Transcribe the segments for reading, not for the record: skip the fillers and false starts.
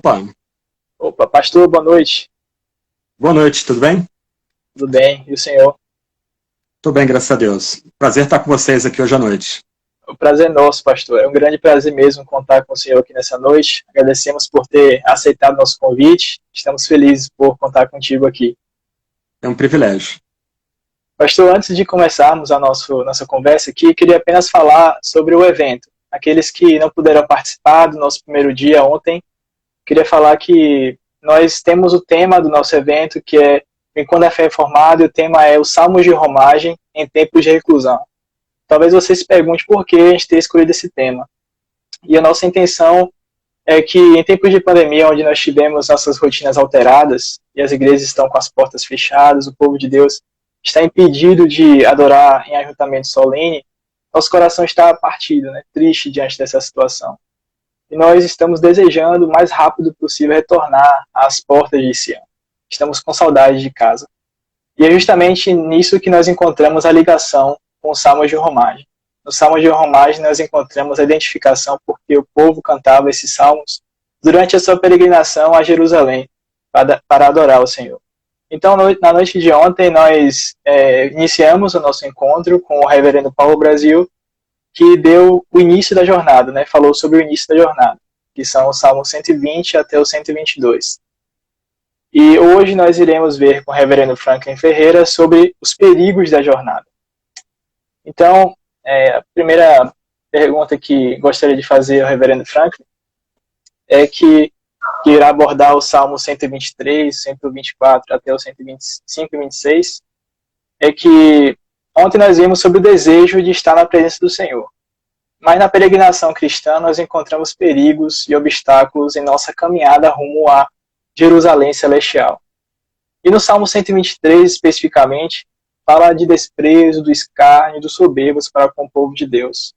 Opa, Opa, pastor, boa noite. boa noite, tudo bem? Tudo bem? E o senhor? Tudo bem, graças a Deus. Prazer estar com vocês aqui hoje à noite. O prazer é nosso, pastor. É um grande prazer mesmo contar com o senhor aqui nessa noite. Agradecemos por ter aceitado nosso convite. Estamos felizes por contar contigo aqui. É um privilégio. Pastor, antes de começarmos a nossa conversa aqui, queria apenas falar sobre o evento. Aqueles que não puderam participar do nosso primeiro dia ontem, queria falar que nós temos o tema do nosso evento, que é Enquanto a Fé é Formada, e o tema é os Salmos de Romagem em Tempos de Reclusão. Talvez você se pergunte por que a gente ter escolhido esse tema. E a nossa intenção é que em tempos de pandemia, onde nós tivemos nossas rotinas alteradas, e as igrejas estão com as portas fechadas, o povo de Deus está impedido de adorar em ajuntamento solene, nosso coração está partido, né, triste diante dessa situação. E nós estamos desejando o mais rápido possível retornar às portas de Sião. Estamos com saudade de casa. E é justamente nisso que nós encontramos a ligação com os Salmos de Romagem. No Salmos de Romagem nós encontramos a identificação porque o povo cantava esses salmos durante a sua peregrinação a Jerusalém para adorar o Senhor. Então, na noite de ontem, nós iniciamos o nosso encontro com o reverendo Paulo Brasil, que deu o início da jornada, né? Falou sobre o início da jornada, que são os Salmos 120 até o 122. E hoje nós iremos ver com o reverendo Franklin Ferreira sobre os perigos da jornada. Então, a primeira pergunta que gostaria de fazer ao reverendo Franklin é que irá abordar o Salmo 123, 124 até o 125 e 26, é que ontem nós vimos sobre o desejo de estar na presença do Senhor. Mas na peregrinação cristã nós encontramos perigos e obstáculos em nossa caminhada rumo a Jerusalém Celestial. E no Salmo 123, especificamente, fala de desprezo, do escárnio e dos soberbos para com o povo de Deus.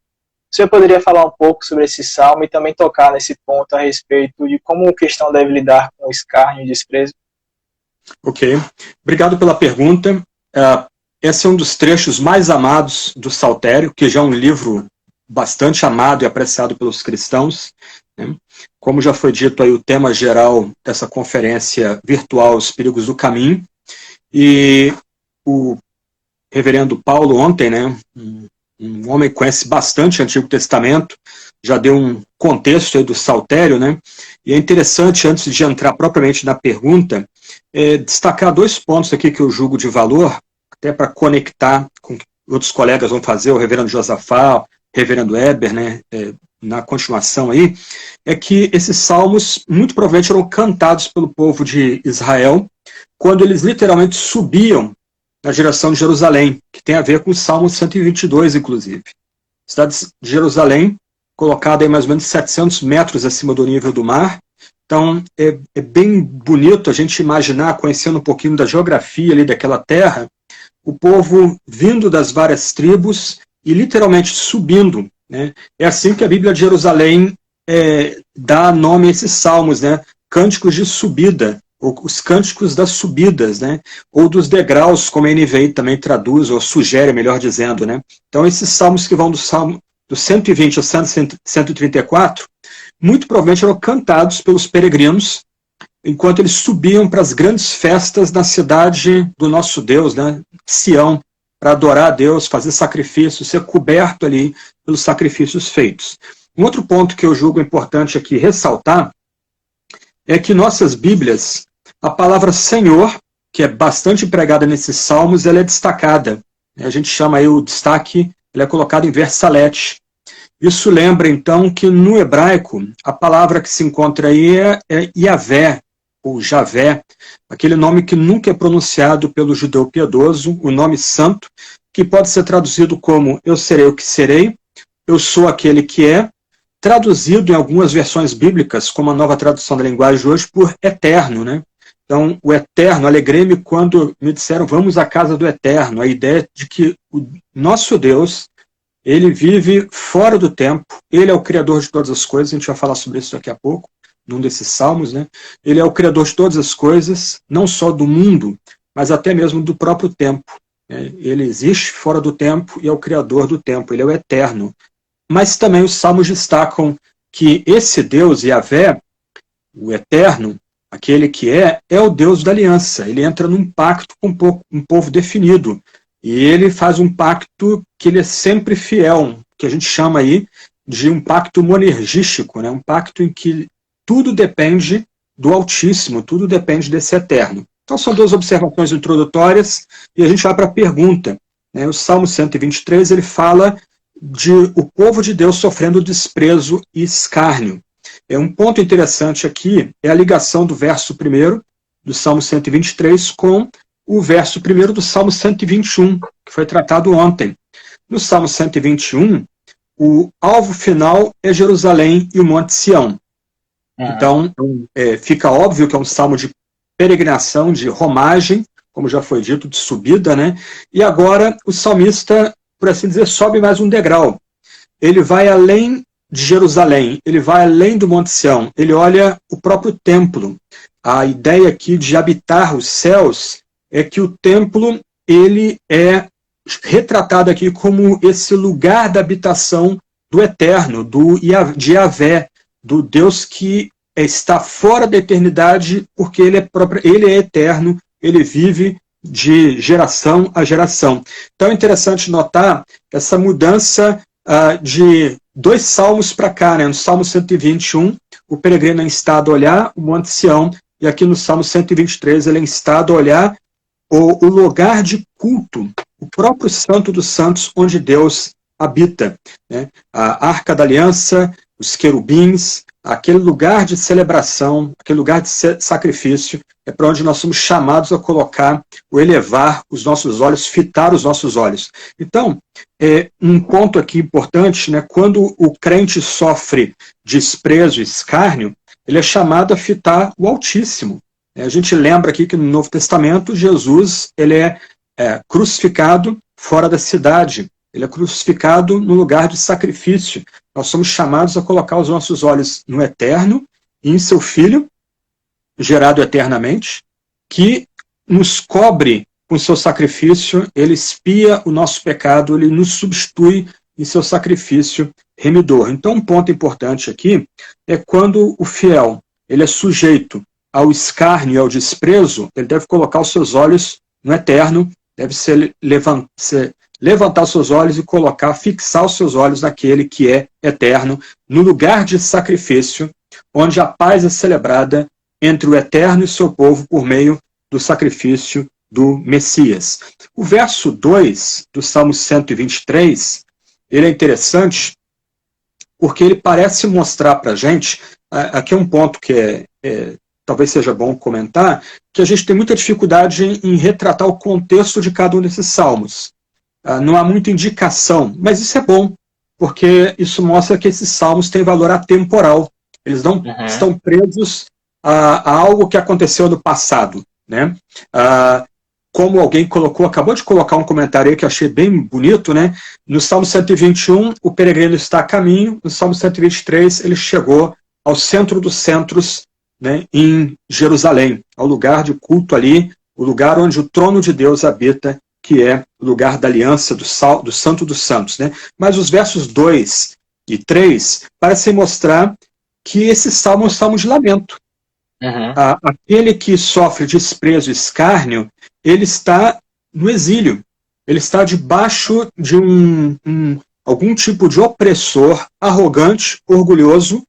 Você poderia falar um pouco sobre esse salmo e também tocar nesse ponto a respeito de como o cristão deve lidar com o escárnio e desprezo? Ok, obrigado pela pergunta. Esse é um dos trechos mais amados do Saltério, que já é um livro bastante amado e apreciado pelos cristãos, né? Como já foi dito aí, o tema geral dessa conferência virtual, Os Perigos do Caminho, e o reverendo Paulo ontem, né, um homem que conhece bastante o Antigo Testamento, já deu um contexto aí do Saltério, né, e é interessante, antes de entrar propriamente na pergunta, destacar dois pontos aqui que eu julgo de valor, até para conectar com o que outros colegas vão fazer, o reverendo Josafá, o reverendo Eber, né, na continuação aí, é que esses salmos muito provavelmente eram cantados pelo povo de Israel, quando eles literalmente subiam na direção de Jerusalém, que tem a ver com o Salmo 122, inclusive. A cidade de Jerusalém, colocada em mais ou menos 700 metros acima do nível do mar. Então, é bem bonito a gente imaginar, conhecendo um pouquinho da geografia ali daquela terra, o povo vindo das várias tribos e literalmente subindo, né? É assim que a Bíblia de Jerusalém dá nome a esses salmos, né? Cânticos de subida, ou os cânticos das subidas, né? Ou dos degraus, como a NVI também traduz, ou sugere, melhor dizendo, né? Então, esses salmos que vão do 120 ao 134, muito provavelmente eram cantados pelos peregrinos, enquanto eles subiam para as grandes festas na cidade do nosso Deus, né? Sião, para adorar a Deus, fazer sacrifícios, ser coberto ali pelos sacrifícios feitos. Um outro ponto que eu julgo importante aqui ressaltar é que nossas Bíblias, a palavra Senhor, que é bastante empregada nesses salmos, ela é destacada. A gente chama aí o destaque, ele é colocado em versalete. Isso lembra, então, que no hebraico, a palavra que se encontra aí é Yavé, ou Javé, aquele nome que nunca é pronunciado pelo judeu piedoso, o nome santo, que pode ser traduzido como eu serei o que serei, eu sou aquele que é, traduzido em algumas versões bíblicas, como a nova tradução da linguagem de hoje, por eterno, né? Então, o eterno, alegrei-me quando me disseram, vamos à casa do eterno, a ideia de que o nosso Deus, ele vive fora do tempo, ele é o criador de todas as coisas, a gente vai falar sobre isso daqui a pouco, num desses salmos, né? Ele é o criador de todas as coisas, não só do mundo, mas até mesmo do próprio tempo. Ele existe fora do tempo e é o criador do tempo, ele é o eterno. Mas também os salmos destacam que esse Deus, Yahvé, o eterno, aquele que é o Deus da aliança. Ele entra num pacto com um povo definido. E ele faz um pacto que ele é sempre fiel, que a gente chama aí de um pacto monergístico, né? Um pacto em que tudo depende do Altíssimo, tudo depende desse eterno. Então são duas observações introdutórias e a gente vai para a pergunta. Né? O Salmo 123 ele fala de o povo de Deus sofrendo desprezo e escárnio. Um ponto interessante aqui é a ligação do verso 1 do Salmo 123 com o verso 1 do Salmo 121, que foi tratado ontem. No Salmo 121, o alvo final é Jerusalém e o Monte Sião. Então, fica óbvio que é um salmo de peregrinação, de romagem, como já foi dito, de subida, né? E agora o salmista, por assim dizer, sobe mais um degrau. Ele vai além de Jerusalém, ele vai além do Monte Sião, ele olha o próprio templo. A ideia aqui de habitar os céus é que o templo ele é retratado aqui como esse lugar da habitação do Eterno, de Yahvé, do Deus que está fora da eternidade, porque ele é eterno, ele vive de geração a geração. Então é interessante notar essa mudança de 2 salmos para cá, né? No Salmo 121, o peregrino é instado a olhar o Monte Sião, e aqui no Salmo 123 ele é instado a olhar o lugar de culto, o próprio Santo dos Santos, onde Deus habita. Né? A Arca da Aliança, os querubins, aquele lugar de celebração, aquele lugar de sacrifício, é para onde nós somos chamados a colocar, ou elevar os nossos olhos, fitar os nossos olhos. Então, um ponto aqui importante, né, quando o crente sofre desprezo e escárnio, ele é chamado a fitar o Altíssimo. A gente lembra aqui que no Novo Testamento, Jesus ele é crucificado fora da cidade, ele é crucificado no lugar de sacrifício. Nós somos chamados a colocar os nossos olhos no Eterno e em seu Filho, gerado eternamente, que nos cobre com seu sacrifício, ele expia o nosso pecado, ele nos substitui em seu sacrifício remidor. Então, um ponto importante aqui é quando o fiel ele é sujeito ao escárnio e ao desprezo, ele deve colocar os seus olhos no Eterno, deve levantar os seus olhos e fixar os seus olhos naquele que é eterno, no lugar de sacrifício, onde a paz é celebrada entre o Eterno e seu povo por meio do sacrifício do Messias. O verso 2 do Salmo 123, ele é interessante porque ele parece mostrar para a gente, aqui é um ponto que talvez seja bom comentar, que a gente tem muita dificuldade em retratar o contexto de cada um desses salmos. Não há muita indicação, mas isso é bom, porque isso mostra que esses salmos têm valor atemporal. Eles não estão presos a algo que aconteceu no passado. Né? Como alguém acabou de colocar um comentário aí que eu achei bem bonito, né? No Salmo 121, o peregrino está a caminho, no Salmo 123, ele chegou ao centro dos centros, né, em Jerusalém, ao lugar de culto ali, o lugar onde o trono de Deus habita, que é o lugar da aliança do Santo dos Santos. Né? Mas os versos 2 e 3 parecem mostrar que esse salmo é um salmo de lamento. Aquele que sofre desprezo e escárnio, ele está no exílio, ele está debaixo de algum tipo de opressor, arrogante, orgulhoso,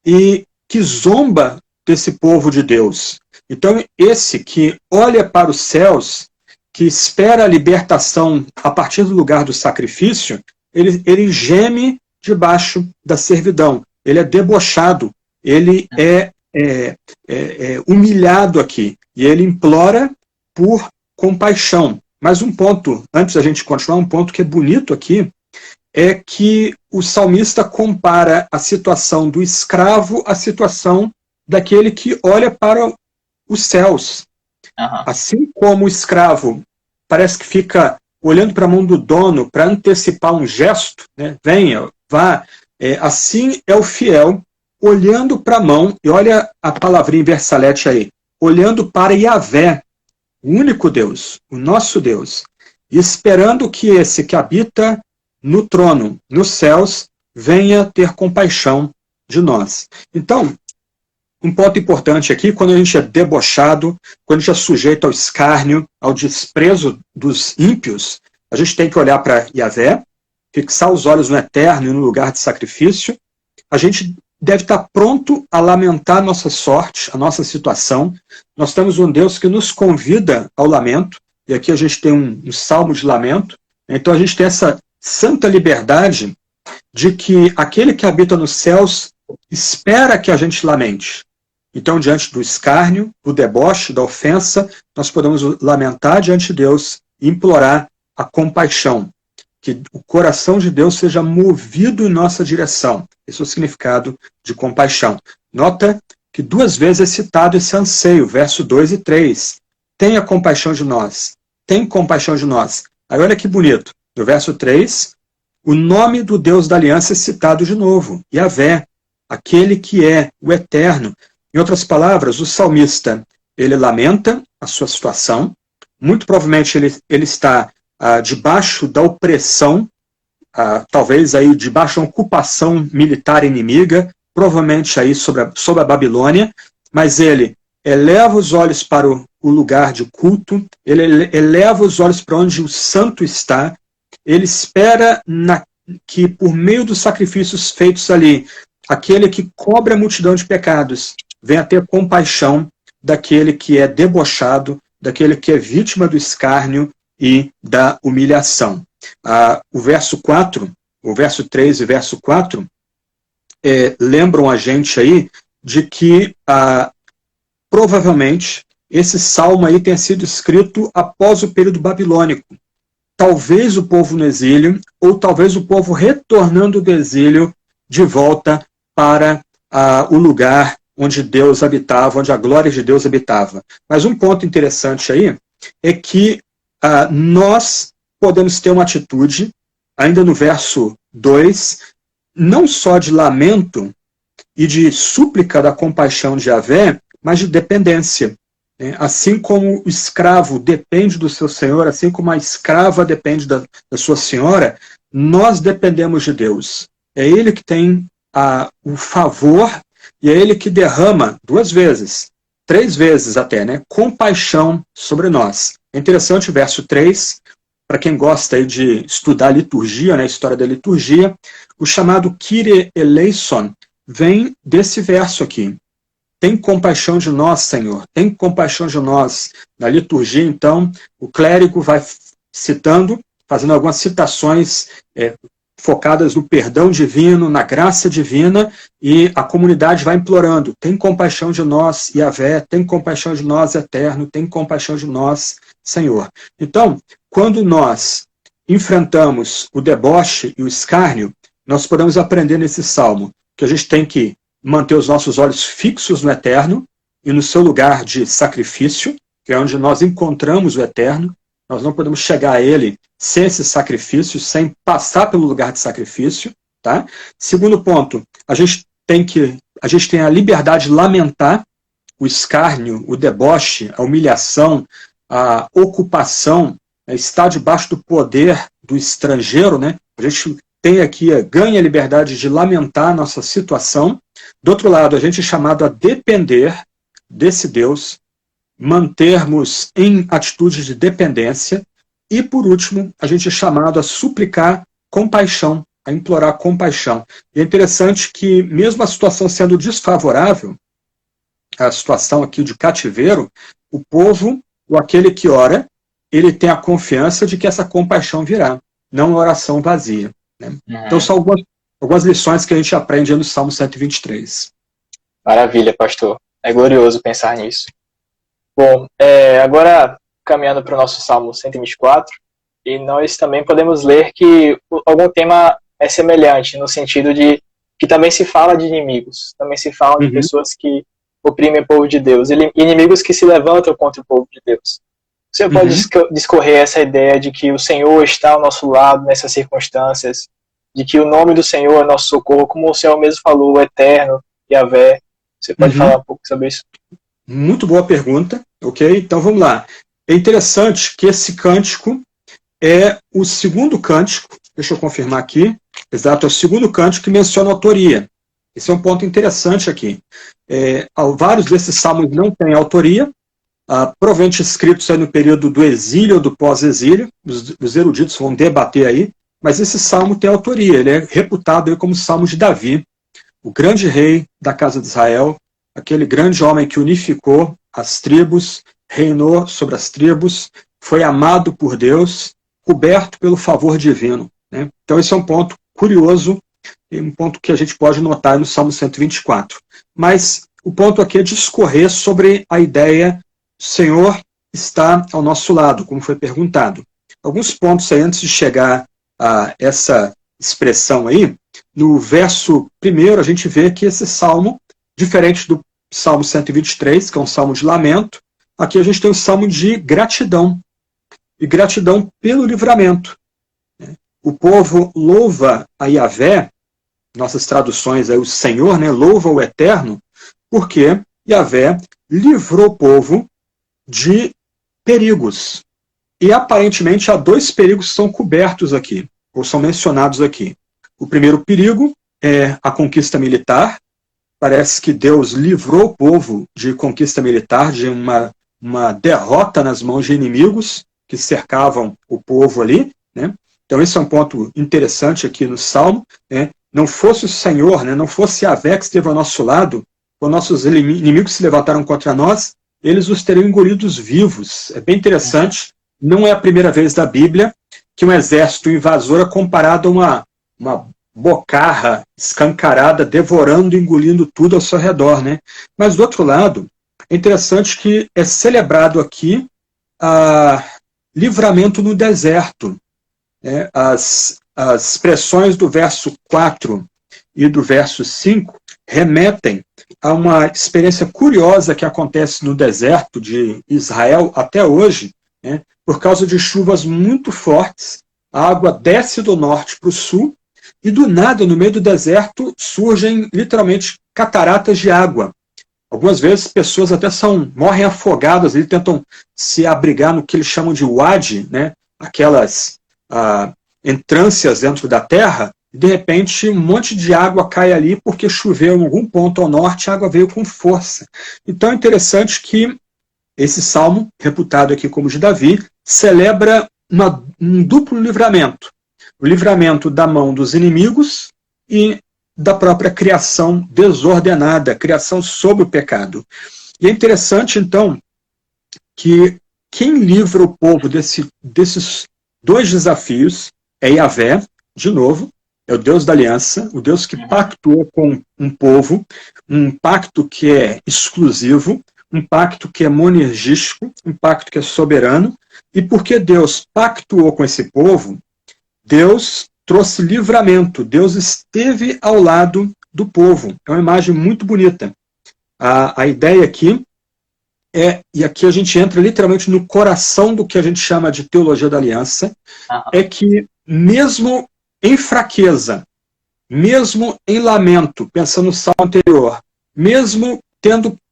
e que zomba desse povo de Deus. Então, esse que olha para os céus, que espera a libertação a partir do lugar do sacrifício, ele geme debaixo da servidão, ele é debochado, ele é humilhado aqui, e ele implora por compaixão. Mas um ponto, antes da gente continuar, um ponto que é bonito aqui, é que o salmista compara a situação do escravo à situação daquele que olha para os céus. Assim como o escravo parece que fica olhando para a mão do dono para antecipar um gesto, né? Venha, vá, assim é o fiel olhando para a mão, e olha a palavrinha em versalete aí, olhando para Yahvé, o único Deus, o nosso Deus, e esperando que esse que habita no trono, nos céus, venha ter compaixão de nós. Então, Um ponto importante aqui, quando a gente é debochado, quando a gente é sujeito ao escárnio, ao desprezo dos ímpios, a gente tem que olhar para Yahvé, fixar os olhos no eterno e no lugar de sacrifício. A gente deve estar pronto a lamentar nossa sorte, a nossa situação. Nós temos um Deus que nos convida ao lamento, e aqui a gente tem um salmo de lamento. Então a gente tem essa santa liberdade de que aquele que habita nos céus espera que a gente lamente. Então, diante do escárnio, do deboche, da ofensa, nós podemos lamentar diante de Deus e implorar a compaixão. Que o coração de Deus seja movido em nossa direção. Esse é o significado de compaixão. Nota que 2 vezes é citado esse anseio, verso 2 e 3. Tenha compaixão de nós. Tem compaixão de nós. Aí olha que bonito. No verso 3, o nome do Deus da aliança é citado de novo. Yahvé, aquele que é o eterno. Em outras palavras, o salmista, ele lamenta a sua situação. Muito provavelmente ele está debaixo da opressão, talvez aí debaixo da ocupação militar inimiga, provavelmente aí sobre a Babilônia, mas ele eleva os olhos para o lugar de culto, ele eleva os olhos para onde o santo está, ele espera que por meio dos sacrifícios feitos ali, aquele que cobre a multidão de pecados venha ter compaixão daquele que é debochado, daquele que é vítima do escárnio e da humilhação. O verso 4, o verso 3 e verso 4, lembram a gente aí de que provavelmente esse salmo aí tenha sido escrito após o período babilônico. Talvez o povo no exílio, ou talvez o povo retornando do exílio de volta para o lugar onde Deus habitava, onde a glória de Deus habitava. Mas um ponto interessante aí é que nós podemos ter uma atitude, ainda no verso 2, não só de lamento e de súplica da compaixão de Yahvé, mas de dependência. Assim como o escravo depende do seu senhor, assim como a escrava depende da sua senhora, nós dependemos de Deus. É Ele que tem o favor e é Ele que derrama 2 vezes, 3 vezes até, compaixão sobre nós. É interessante o verso 3, para quem gosta aí de estudar a liturgia, a história da liturgia, o chamado Kyrie eleison vem desse verso aqui. Tem compaixão de nós, Senhor, tem compaixão de nós. Na liturgia, então, o clérigo vai citando, fazendo algumas citações focadas no perdão divino, na graça divina, e a comunidade vai implorando, tem compaixão de nós, Yahvé, tem compaixão de nós, Eterno, tem compaixão de nós, Senhor. Então, quando nós enfrentamos o deboche e o escárnio, nós podemos aprender nesse salmo que a gente tem que manter os nossos olhos fixos no Eterno e no seu lugar de sacrifício, que é onde nós encontramos o Eterno. Nós não podemos chegar a Ele sem esse sacrifício, sem passar pelo lugar de sacrifício. Tá? Segundo ponto, a gente tem a liberdade de lamentar o escárnio, o deboche, a humilhação, a ocupação, estar debaixo do poder do estrangeiro. A gente tem aqui, ganha a liberdade de lamentar a nossa situação. Do outro lado, a gente é chamado a depender desse Deus, mantermos em atitude de dependência, e por último, a gente é chamado a suplicar compaixão, a implorar compaixão. E é interessante que, mesmo a situação sendo desfavorável, a situação aqui de cativeiro, o povo, ou aquele que ora, ele tem a confiança de que essa compaixão virá, não uma oração vazia. Então são algumas lições que a gente aprende no Salmo 123. Maravilha, pastor. É glorioso pensar nisso. Bom, agora caminhando para o nosso Salmo 124, e nós também podemos ler que algum tema é semelhante, no sentido de que também se fala de inimigos, também se fala de pessoas que oprimem o povo de Deus, inimigos que se levantam contra o povo de Deus. Você pode discorrer essa ideia de que o Senhor está ao nosso lado nessas circunstâncias, de que o nome do Senhor é nosso socorro, como o Senhor mesmo falou, o Eterno, Yahvé. Você pode falar um pouco sobre isso? Muito boa pergunta, ok? Então vamos lá. É interessante que esse cântico é o segundo cântico, deixa eu confirmar aqui, exato, é o segundo cântico que menciona a autoria. Esse é um ponto interessante aqui. Vários desses salmos não têm autoria, provavelmente escritos aí no período do exílio ou do pós-exílio, os eruditos vão debater aí, mas esse salmo tem autoria, ele é reputado aí como Salmo de Davi, o grande rei da casa de Israel, aquele grande homem que unificou as tribos, reinou sobre as tribos, foi amado por Deus, coberto pelo favor divino, né? Então esse é um ponto curioso, um ponto que a gente pode notar no Salmo 124. Mas o ponto aqui é discorrer sobre a ideia do Senhor está ao nosso lado, como foi perguntado. Alguns pontos aí antes de chegar a essa expressão aí, no verso 1 a gente vê que esse salmo, diferente do Salmo 123, que é um salmo de lamento, aqui a gente tem um salmo de gratidão, e gratidão pelo livramento. O povo louva a Yahvé, nossas traduções aí, o Senhor, né, louva o Eterno, porque Yahvé livrou o povo de perigos. E aparentemente há dois perigos que são cobertos aqui, ou são mencionados aqui. O primeiro perigo é a conquista militar. Parece que Deus livrou o povo de conquista militar, de uma derrota nas mãos de inimigos que cercavam o povo ali, né? Então esse é um ponto interessante aqui no Salmo, né? Não fosse o Senhor, né? Não fosse Yahvé que esteve ao nosso lado, quando nossos inimigos se levantaram contra nós, eles os teriam engolidos vivos. É bem interessante, não é a primeira vez da Bíblia que um exército invasor é comparado a uma bocarra escancarada, devorando, engolindo tudo ao seu redor, né? Mas, do outro lado, é interessante que é celebrado aqui livramento no deserto. Né? As expressões do verso 4 e do verso 5 remetem a uma experiência curiosa que acontece no deserto de Israel até hoje, né? Por causa de chuvas muito fortes, a água desce do norte para o sul, e do nada, no meio do deserto, surgem literalmente cataratas de água. Algumas vezes pessoas até morrem afogadas e tentam se abrigar no que eles chamam de wadi, né? Aquelas entrâncias dentro da terra, e de repente um monte de água cai ali porque choveu em algum ponto ao norte, a água veio com força. Então é interessante que esse salmo, reputado aqui como de Davi, celebra um duplo livramento. O livramento da mão dos inimigos e da própria criação desordenada, criação sob o pecado. E é interessante, então, que quem livra o povo desses dois desafios é Yahvé, de novo, é o Deus da aliança, o Deus que pactua com um povo, um pacto que é exclusivo, um pacto que é monergístico, um pacto que é soberano, e porque Deus pactuou com esse povo, Deus trouxe livramento, Deus esteve ao lado do povo. É uma imagem muito bonita. A ideia aqui e aqui a gente entra literalmente no coração do que a gente chama de teologia da aliança, é que mesmo em fraqueza, mesmo em lamento, pensando no salmo anterior, mesmo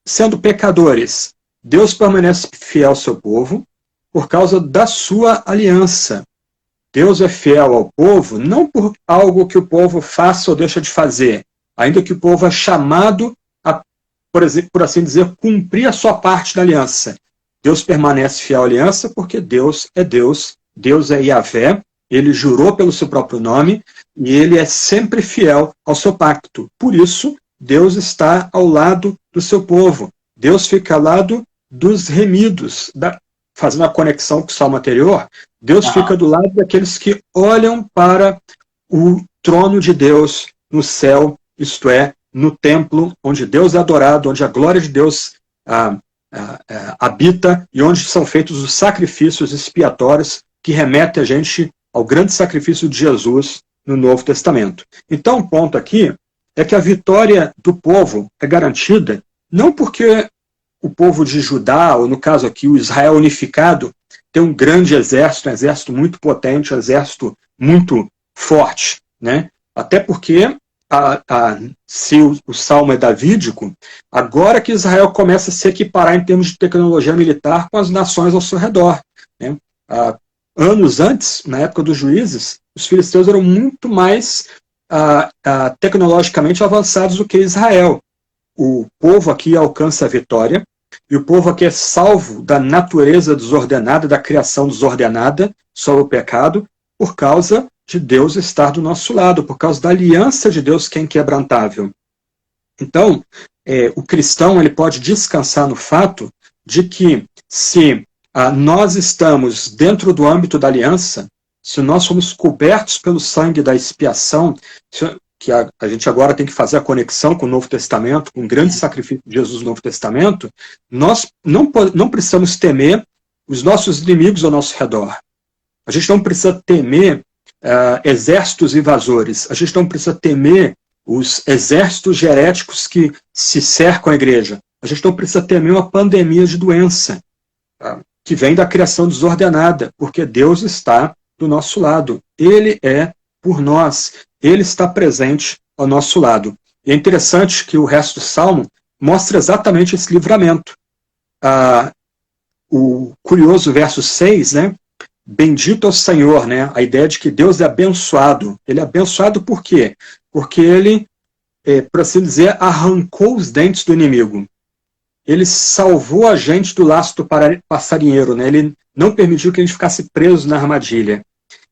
sendo pecadores, Deus permanece fiel ao seu povo por causa da sua aliança. Deus é fiel ao povo não por algo que o povo faça ou deixa de fazer, ainda que o povo é chamado a, por assim dizer, cumprir a sua parte da aliança. Deus permanece fiel à aliança porque Deus é Yahvé, ele jurou pelo seu próprio nome e ele é sempre fiel ao seu pacto. Por isso, Deus está ao lado do seu povo. Deus fica ao lado dos remidos, fazendo a conexão com o salmo anterior, Deus fica do lado daqueles que olham para o trono de Deus no céu, isto é, no templo, onde Deus é adorado, onde a glória de Deus habita e onde são feitos os sacrifícios expiatórios que remetem a gente ao grande sacrifício de Jesus no Novo Testamento. Então, o ponto aqui é que a vitória do povo é garantida não porque o povo de Judá, ou no caso aqui o Israel unificado, tem um grande exército, um exército muito potente, um exército muito forte, né? Até porque, se o salmo é davídico, agora que Israel começa a se equiparar em termos de tecnologia militar com as nações ao seu redor, né? Anos antes, na época dos juízes, os filisteus eram muito mais tecnologicamente avançados do que Israel. O povo aqui alcança a vitória, e o povo aqui é salvo da natureza desordenada, da criação desordenada sobre o pecado, por causa de Deus estar do nosso lado, por causa da aliança de Deus que é inquebrantável. Então, o cristão ele pode descansar no fato de que se nós estamos dentro do âmbito da aliança, se nós somos cobertos pelo sangue da expiação, que a gente agora tem que fazer a conexão com o Novo Testamento, com o grande sacrifício de Jesus no Novo Testamento, nós não precisamos temer os nossos inimigos ao nosso redor. A gente não precisa temer exércitos invasores, a gente não precisa temer os exércitos heréticos que se cercam a igreja. A gente não precisa temer uma pandemia de doença que vem da criação desordenada, porque Deus está do nosso lado. Ele é por nós. Ele está presente ao nosso lado. E é interessante que o resto do Salmo mostra exatamente esse livramento. O curioso verso 6, né? Bendito é o Senhor, né? A ideia de que Deus é abençoado. Ele é abençoado por quê? Porque ele, por assim dizer, arrancou os dentes do inimigo. Ele salvou a gente do laço do passarinheiro, né? Ele não permitiu que a gente ficasse preso na armadilha.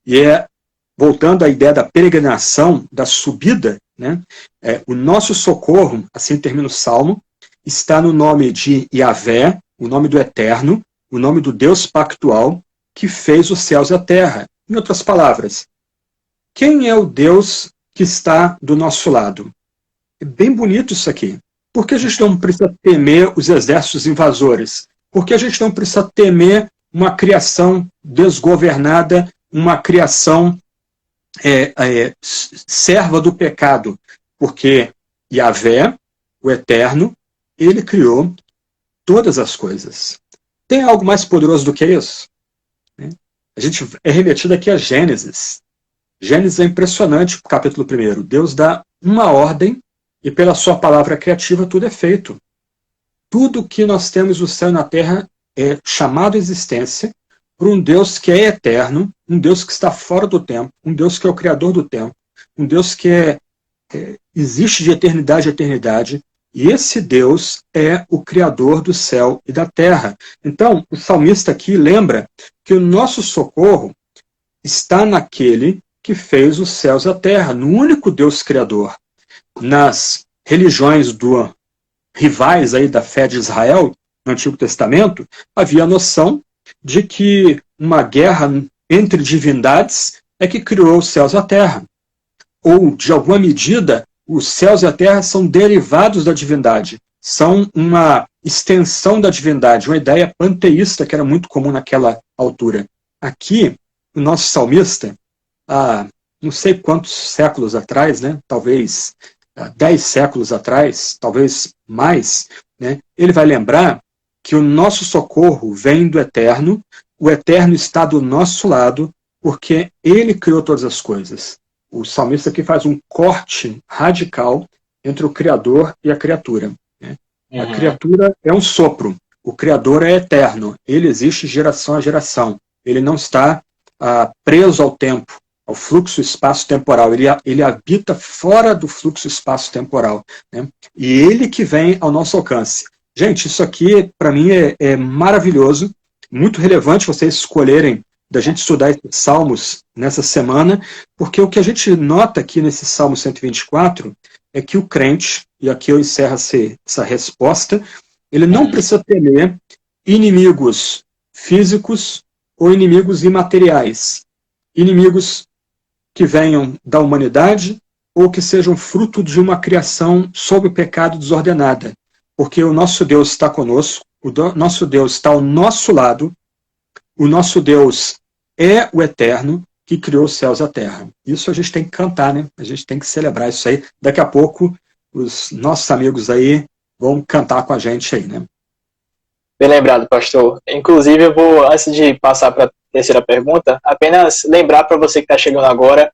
E voltando à ideia da peregrinação, da subida, né? O nosso socorro, assim termina o Salmo, está no nome de Yahvé, o nome do Eterno, o nome do Deus pactual, que fez os céus e a terra. Em outras palavras, quem é o Deus que está do nosso lado? É bem bonito isso aqui. Por que a gente não precisa temer os exércitos invasores? Por que a gente não precisa temer uma criação desgovernada, uma criação serva do pecado? Porque Yahvé, o Eterno, ele criou todas as coisas. Tem algo mais poderoso do que isso? A gente é remetido aqui a Gênesis. Gênesis é impressionante, capítulo 1. Deus dá uma ordem e pela sua palavra criativa tudo é feito. Tudo que nós temos no céu e na terra é chamado à existência por um Deus que é eterno, um Deus que está fora do tempo, um Deus que é o criador do tempo, um Deus que existe de eternidade a eternidade, e esse Deus é o criador do céu e da terra. Então, o salmista aqui lembra que o nosso socorro está naquele que fez os céus e a terra, no único Deus criador. Nas religiões rivais aí da fé de Israel, no Antigo Testamento, havia a noção de que uma guerra entre divindades é que criou os céus e a terra. Ou, de alguma medida, os céus e a terra são derivados da divindade, são uma extensão da divindade, uma ideia panteísta que era muito comum naquela altura. Aqui, o nosso salmista, há não sei quantos séculos atrás, né, talvez 10 séculos atrás, talvez mais, né, ele vai lembrar que o nosso socorro vem do Eterno, o Eterno está do nosso lado, porque ele criou todas as coisas. O salmista aqui faz um corte radical entre o Criador e a criatura. Né? A criatura é um sopro, o Criador é eterno, ele existe de geração a geração, ele não está preso ao tempo, ao fluxo espaço-temporal, ele habita fora do fluxo espaço-temporal. Né? E ele que vem ao nosso alcance. Gente, isso aqui, para mim, é maravilhoso, muito relevante vocês escolherem da gente estudar esses salmos nessa semana, porque o que a gente nota aqui nesse Salmo 124 é que o crente, e aqui eu encerro essa resposta, ele não precisa temer inimigos físicos ou inimigos imateriais, inimigos que venham da humanidade ou que sejam fruto de uma criação sob o pecado desordenada, porque o nosso Deus está conosco, o nosso Deus está ao nosso lado, o nosso Deus é o Eterno que criou os céus e a terra. Isso a gente tem que cantar, né? A gente tem que celebrar isso aí. Daqui a pouco, os nossos amigos aí vão cantar com a gente aí, né? Bem lembrado, pastor. Inclusive, eu vou, antes de passar para a terceira pergunta, apenas lembrar para você que está chegando agora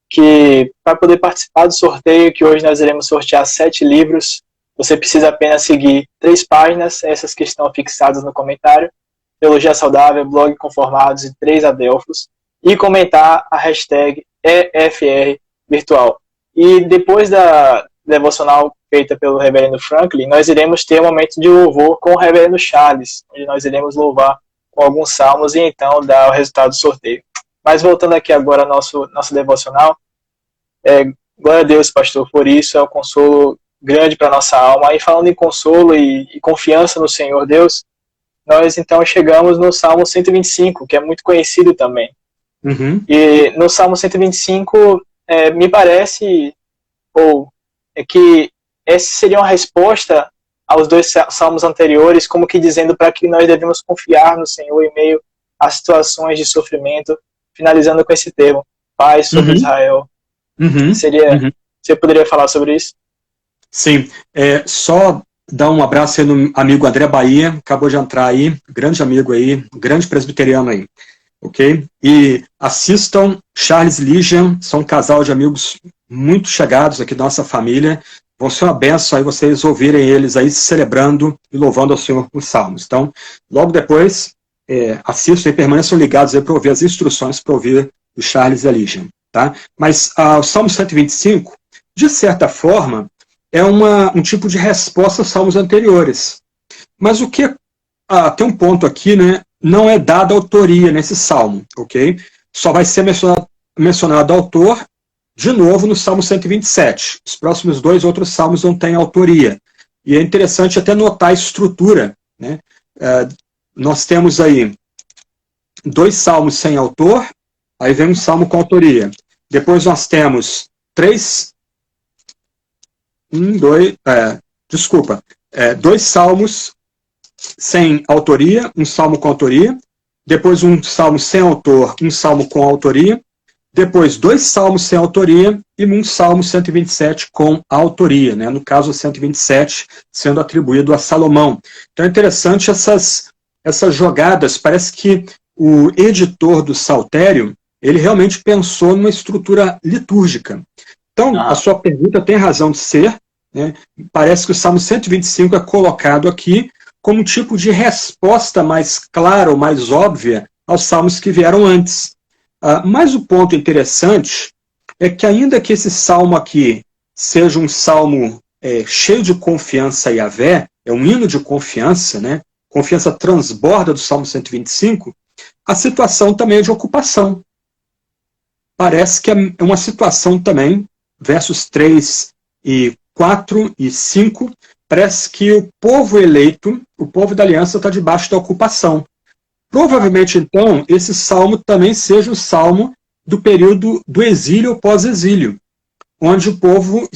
que para poder participar do sorteio, que hoje nós iremos sortear 7 livros, você precisa apenas seguir 3 páginas, essas que estão fixadas no comentário, Teologia Saudável, Blog Conformados e 3 Adelfos, e comentar a hashtag EFR Virtual. E depois da devocional feita pelo reverendo Franklin, nós iremos ter um momento de louvor com o reverendo Charles, onde nós iremos louvar com alguns salmos e então dar o resultado do sorteio. Mas voltando aqui agora ao nosso devocional, glória a Deus, pastor, por isso é um consolo grande para a nossa alma. E falando em consolo e confiança no Senhor Deus, nós então chegamos no Salmo 125, que é muito conhecido também. Uhum. E no Salmo 125, me parece que essa seria uma resposta aos dois salmos anteriores, como que dizendo para que nós devemos confiar no Senhor em meio a situações de sofrimento, finalizando com esse termo, paz sobre Israel. Você poderia falar sobre isso? Sim, só dar um abraço aí no amigo André Bahia, acabou de entrar aí, grande amigo aí, grande presbiteriano aí, ok? E assistam Charles Ligian, são um casal de amigos muito chegados aqui da nossa família, vão ser uma benção aí vocês ouvirem eles aí celebrando e louvando ao Senhor por salmos. Então, logo depois, assistam e permaneçam ligados aí para ouvir as instruções para ouvir o Charles e a Ligian, tá? Mas o Salmo 125, de certa forma, é um tipo de resposta aos salmos anteriores. Mas o que tem um ponto aqui, né? Não é dada autoria nesse salmo, ok? Só vai ser mencionado autor de novo no Salmo 127. Os próximos dois outros salmos não têm autoria. E é interessante até notar a estrutura, né? Nós temos aí 2 salmos sem autor, aí vem um salmo com autoria. Depois nós temos 2 salmos sem autoria, um salmo com autoria, depois um salmo sem autor, um salmo com autoria, depois 2 salmos sem autoria e um salmo 127 com autoria, né? No caso 127 sendo atribuído a Salomão. Então é interessante essas jogadas, parece que o editor do Saltério, ele realmente pensou numa estrutura litúrgica. Então, a sua pergunta tem razão de ser, né? Parece que o Salmo 125 é colocado aqui como um tipo de resposta mais clara ou mais óbvia aos salmos que vieram antes. Mas o ponto interessante é que ainda que esse salmo aqui seja um salmo cheio de confiança em Yahvé, é um hino de confiança, né? Confiança transborda do Salmo 125, a situação também é de ocupação. Parece que é uma situação também, versos 3 e 4 e 5, parece que o povo eleito, o povo da aliança, está debaixo da ocupação. Provavelmente, então, esse salmo também seja o salmo do período do exílio ou pós-exílio, onde o povo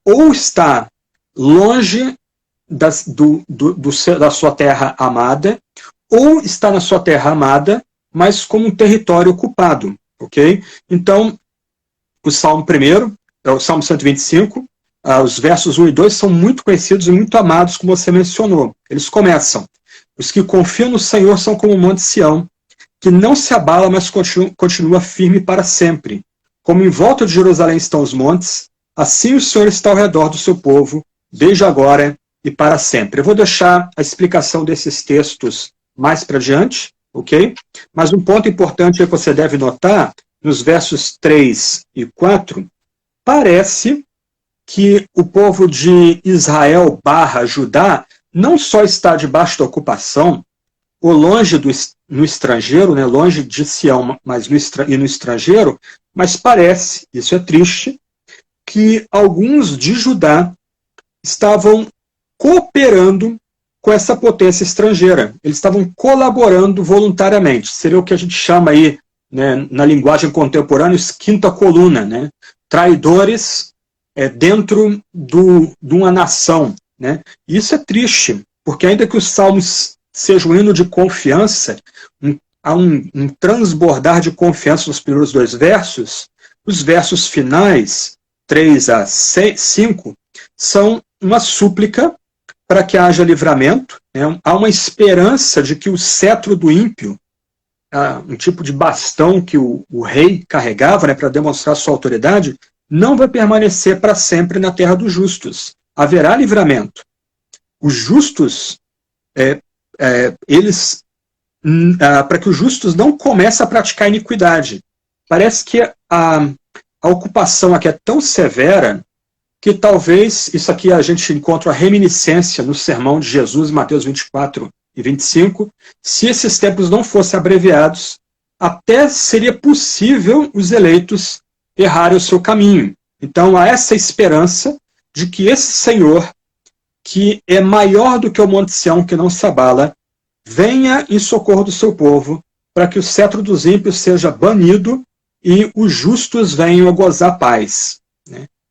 ou está longe da sua terra amada, ou está na sua terra amada, mas como um território ocupado. Ok? Então, o salmo primeiro, o salmo 125, os versos 1 e 2 são muito conhecidos e muito amados, como você mencionou. Eles começam: os que confiam no Senhor são como o monte Sião, que não se abala, mas continua firme para sempre. Como em volta de Jerusalém estão os montes, assim o Senhor está ao redor do seu povo, desde agora e para sempre. Eu vou deixar a explicação desses textos mais para diante, ok? Mas um ponto importante que você deve notar, nos versos 3 e 4, parece que o povo de Israel / Judá não só está debaixo da ocupação, ou longe no estrangeiro, né, longe de Sião, mas no estrangeiro, mas parece, isso é triste, que alguns de Judá estavam cooperando com essa potência estrangeira. Eles estavam colaborando voluntariamente. Seria o que a gente chama aí, né, na linguagem contemporânea, quinta coluna, né? Traidores dentro de uma nação, né? Isso é triste, porque ainda que os salmos sejam um hino de confiança, há um transbordar de confiança nos primeiros 2 versos, os versos finais, 3 a 5, são uma súplica para que haja livramento, né? Há uma esperança de que o cetro do ímpio, um tipo de bastão que o rei carregava, né, para demonstrar sua autoridade, não vai permanecer para sempre na terra dos justos. Haverá livramento. Os justos, para que os justos não comecem a praticar iniquidade. Parece que a ocupação aqui é tão severa que talvez, isso aqui a gente encontra a reminiscência no sermão de Jesus, Mateus 24 e 25, se esses tempos não fossem abreviados, até seria possível os eleitos errarem o seu caminho. Então há essa esperança de que esse Senhor, que é maior do que o Monte Sião, que não se abala, venha em socorro do seu povo, para que o cetro dos ímpios seja banido e os justos venham a gozar paz.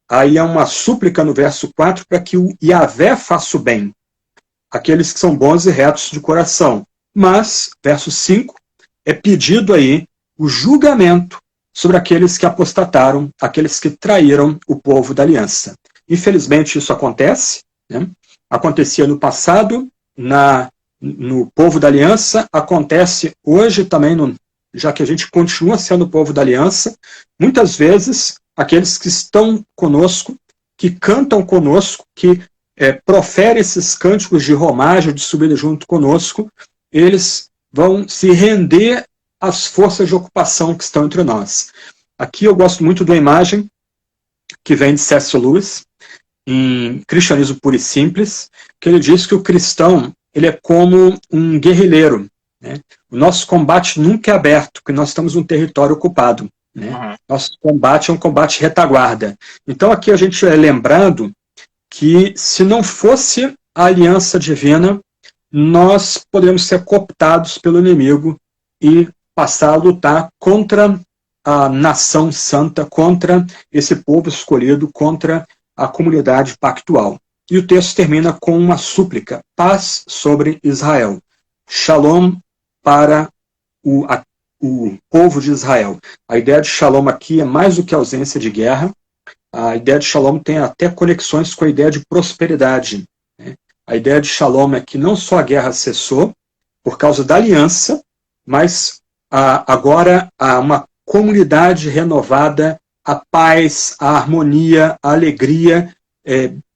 Aí é uma súplica no verso 4 para que o Yahvé faça o bem, aqueles que são bons e retos de coração. Mas, verso 5, é pedido aí o julgamento sobre aqueles que apostataram, aqueles que traíram o povo da aliança. Infelizmente isso acontece, né? Acontecia no passado, no povo da aliança, acontece hoje também, já que a gente continua sendo o povo da aliança, muitas vezes aqueles que estão conosco, que cantam conosco, que proferem esses cânticos de romagem, de subida junto conosco, eles vão se render às forças de ocupação que estão entre nós. Aqui eu gosto muito de uma imagem que vem de C.S. Lewis, em Cristianismo Puro e Simples, que ele diz que o cristão ele é como um guerrilheiro, né? O nosso combate nunca é aberto, porque nós estamos num território ocupado, né? Uhum. Nosso combate é um combate retaguarda. Então aqui a gente é lembrando que se não fosse a aliança divina, nós poderíamos ser cooptados pelo inimigo e passar a lutar contra a nação santa, contra esse povo escolhido, contra a comunidade pactual. E o texto termina com uma súplica: paz sobre Israel. Shalom para o povo de Israel. A ideia de shalom aqui é mais do que ausência de guerra. A ideia de shalom tem até conexões com a ideia de prosperidade, né? A ideia de shalom é que não só a guerra cessou por causa da aliança, mas agora há uma comunidade renovada, a paz, a harmonia, a alegria.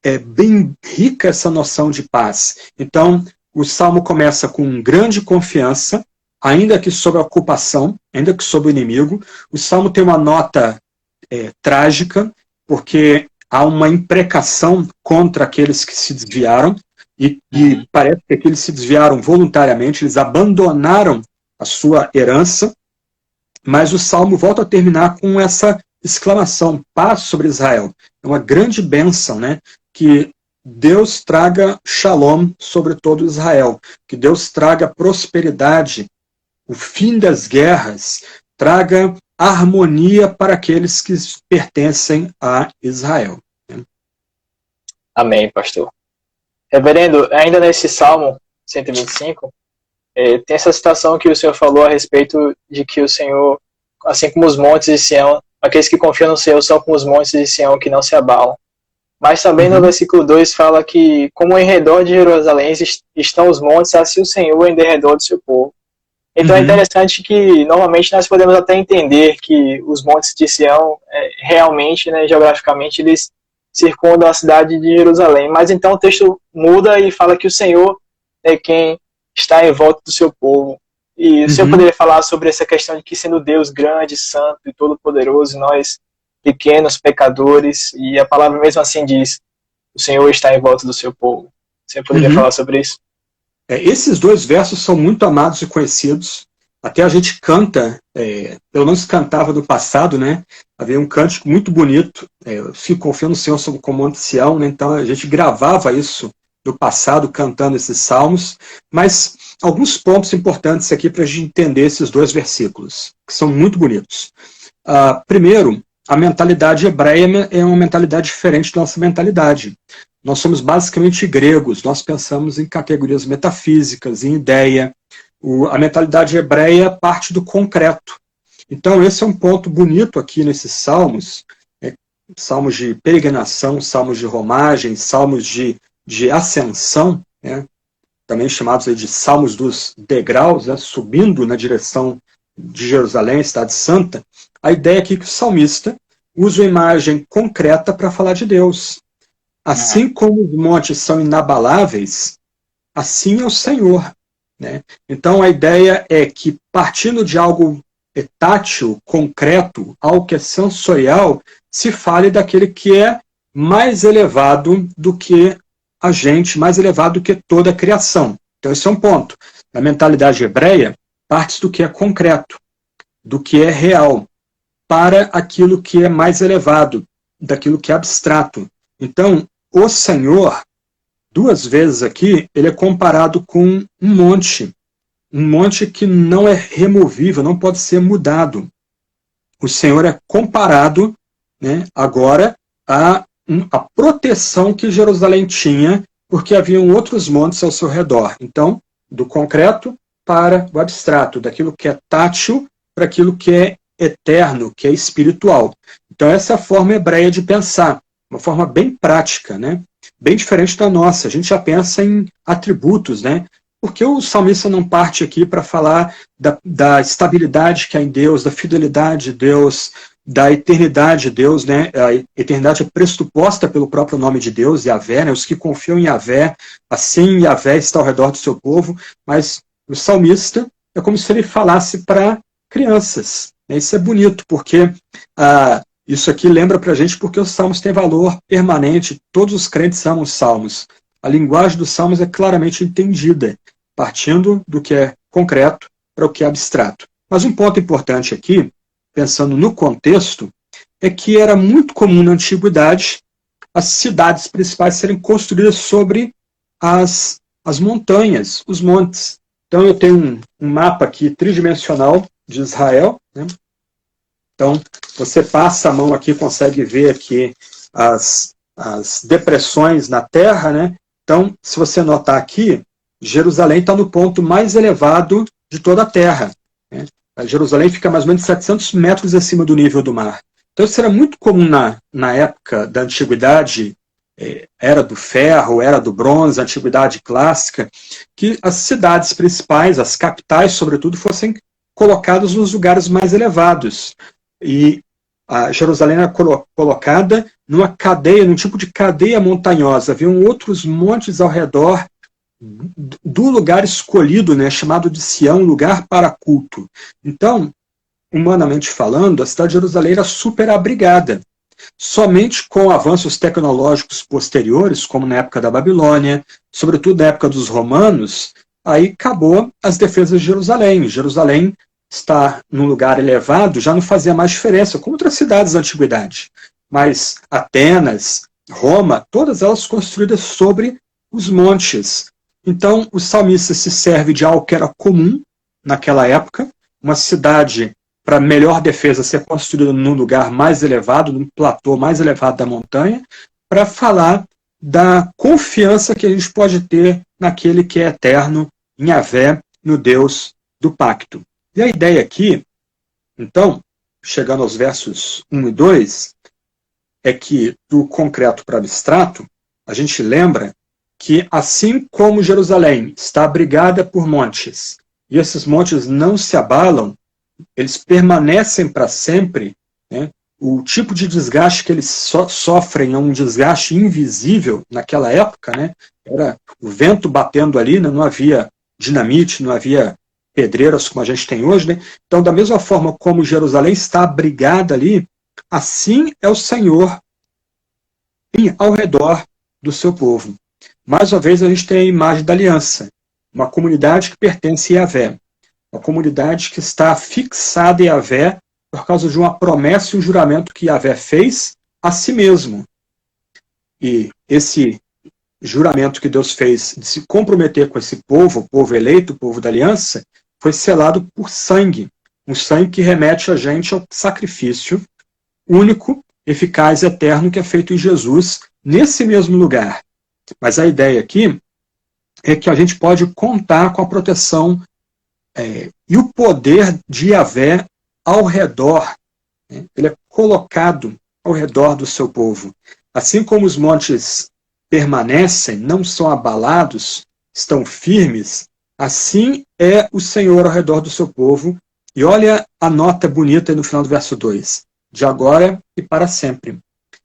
É bem rica essa noção de paz. Então, o Salmo começa com grande confiança, ainda que sob a ocupação, ainda que sob o inimigo. O Salmo tem uma nota trágica, porque há uma imprecação contra aqueles que se desviaram, e parece que eles se desviaram voluntariamente, eles abandonaram a sua herança, mas o Salmo volta a terminar com essa exclamação: paz sobre Israel. É uma grande bênção, né? Que Deus traga shalom sobre todo Israel, que Deus traga prosperidade, o fim das guerras, traga harmonia para aqueles que pertencem a Israel. Amém, pastor. Reverendo, ainda nesse Salmo 125, tem essa citação que o senhor falou a respeito de que o Senhor, assim como os montes de Sião, aqueles que confiam no Senhor são como os montes de Sião que não se abalam. Mas também no versículo 2 fala que, como em redor de Jerusalém estão os montes, assim o Senhor em derredor do seu povo. Então é interessante que, normalmente, nós podemos até entender que os montes de Sião, realmente, né, geograficamente, eles circundam a cidade de Jerusalém. Mas então o texto muda e fala que o Senhor é quem está em volta do seu povo. E o senhor poderia falar sobre essa questão de que, sendo Deus grande, santo e todo-poderoso, nós, pequenos pecadores, e a palavra mesmo assim diz, o Senhor está em volta do seu povo. Você poderia falar sobre isso? Esses dois versos são muito amados e conhecidos. Até a gente canta, pelo menos cantava no passado, né? Havia um cântico muito bonito, eu fico confiando no Senhor sobre o Monte Sião, né? Então a gente gravava isso do passado, cantando esses salmos. Mas alguns pontos importantes aqui para a gente entender esses dois versículos, que são muito bonitos. Primeiro, a mentalidade hebreia é uma mentalidade diferente da nossa mentalidade. Nós somos basicamente gregos, nós pensamos em categorias metafísicas, em ideia. A mentalidade hebreia parte do concreto. Então esse é um ponto bonito aqui nesses salmos, salmos de peregrinação, salmos de romagem, salmos de ascensão, né? Também chamados aí de salmos dos degraus, né? Subindo na direção de Jerusalém, cidade santa. A ideia aqui é que o salmista usa uma imagem concreta para falar de Deus. Assim como os montes são inabaláveis, assim é o Senhor, né? Então a ideia é que, partindo de algo tátil, concreto, algo que é sensorial, se fale daquele que é mais elevado do que a gente, mais elevado do que toda a criação. Então esse é um ponto. Na mentalidade hebreia, parte do que é concreto, do que é real, para aquilo que é mais elevado, daquilo que é abstrato. Então, o Senhor, duas vezes aqui, ele é comparado com um monte que não é removível, não pode ser mudado. O Senhor é comparado, né, agora a proteção que Jerusalém tinha, porque haviam outros montes ao seu redor. Então, do concreto para o abstrato, daquilo que é tátil para aquilo que é eterno, que é espiritual. Então, essa é a forma hebreia de pensar, uma forma bem prática, né? Bem diferente da nossa. A gente já pensa em atributos, né? Porque o salmista não parte aqui para falar da estabilidade que há em Deus, da fidelidade de Deus, da eternidade de Deus, né? A eternidade é pressuposta pelo próprio nome de Deus, Yahvé, né? Os que confiam em Yahvé, assim Yahvé está ao redor do seu povo, mas o salmista é como se ele falasse para crianças. Né? Isso é bonito, porque isso aqui lembra para a gente porque os salmos têm valor permanente, todos os crentes amam os salmos. A linguagem dos salmos é claramente entendida, partindo do que é concreto para o que é abstrato. Mas um ponto importante aqui, pensando no contexto, é que era muito comum na antiguidade as cidades principais serem construídas sobre as montanhas, os montes. Então eu tenho um mapa aqui tridimensional de Israel, né? Então você passa a mão aqui, consegue ver aqui as depressões na terra, né? Então, se você notar aqui, Jerusalém está no ponto mais elevado de toda a terra. Né? Jerusalém fica mais ou menos 700 metros acima do nível do mar. Então, isso era muito comum na época da antiguidade, era do ferro, era do bronze, antiguidade clássica, que as cidades principais, as capitais, sobretudo, fossem colocadas nos lugares mais elevados. E a Jerusalém era colocada numa cadeia, num tipo de cadeia montanhosa. Haviam outros montes ao redor do lugar escolhido, né, chamado de Sião, lugar para culto. Então, humanamente falando, a cidade de Jerusalém era super abrigada. Somente com avanços tecnológicos posteriores, como na época da Babilônia, sobretudo na época dos romanos, aí acabou as defesas de Jerusalém. Jerusalém está num lugar elevado já não fazia mais diferença, como outras cidades da antiguidade. Mas Atenas, Roma, todas elas construídas sobre os montes. Então, o salmista se serve de algo que era comum naquela época, uma cidade para melhor defesa ser construída num lugar mais elevado, num platô mais elevado da montanha, para falar da confiança que a gente pode ter naquele que é eterno, em Yahvé, no Deus do pacto. E a ideia aqui, então, chegando aos versos 1 e 2, é que do concreto para o abstrato, a gente lembra que assim como Jerusalém está abrigada por montes, e esses montes não se abalam, eles permanecem para sempre, né? O tipo de desgaste que eles sofrem é um desgaste invisível naquela época, né? Era o vento batendo ali, né? Não havia dinamite, não havia pedreiras como a gente tem hoje, né? Então, da mesma forma como Jerusalém está abrigada ali, assim é o Senhor ao redor do seu povo. Mais uma vez, a gente tem a imagem da aliança, uma comunidade que pertence a Yahvé, uma comunidade que está fixada em Yahvé por causa de uma promessa e um juramento que Yahvé fez a si mesmo. E esse juramento que Deus fez de se comprometer com esse povo, o povo eleito, o povo da aliança, foi selado por sangue, um sangue que remete a gente ao sacrifício único, eficaz e eterno que é feito em Jesus, nesse mesmo lugar. Mas a ideia aqui é que a gente pode contar com a proteção e o poder de Yahvé ao redor. Né? Ele é colocado ao redor do seu povo. Assim como os montes permanecem, não são abalados, estão firmes, assim é o Senhor ao redor do seu povo. E olha a nota bonita aí no final do verso 2. De agora e para sempre.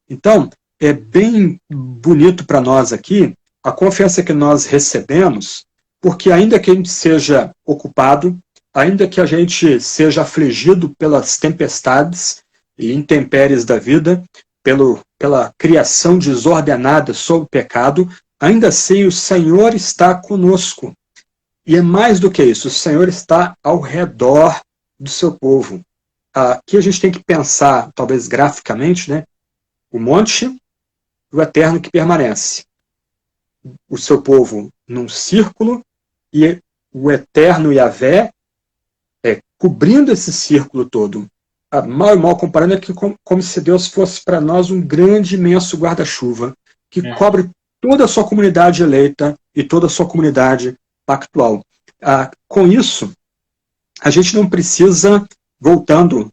Então, é bem bonito para nós aqui a confiança que nós recebemos, porque ainda que a gente seja ocupado, ainda que a gente seja afligido pelas tempestades e intempéries da vida, pela criação desordenada sob o pecado, ainda assim o Senhor está conosco. E é mais do que isso, o Senhor está ao redor do seu povo. Aqui a gente tem que pensar, talvez graficamente, né? O monte, o eterno que permanece. O seu povo num círculo e o eterno Yahvé cobrindo esse círculo todo. Mal e mal comparando, é que como se Deus fosse para nós um grande, imenso guarda-chuva que cobre toda a sua comunidade eleita e toda a sua comunidade pactual. Com isso, a gente não precisa, voltando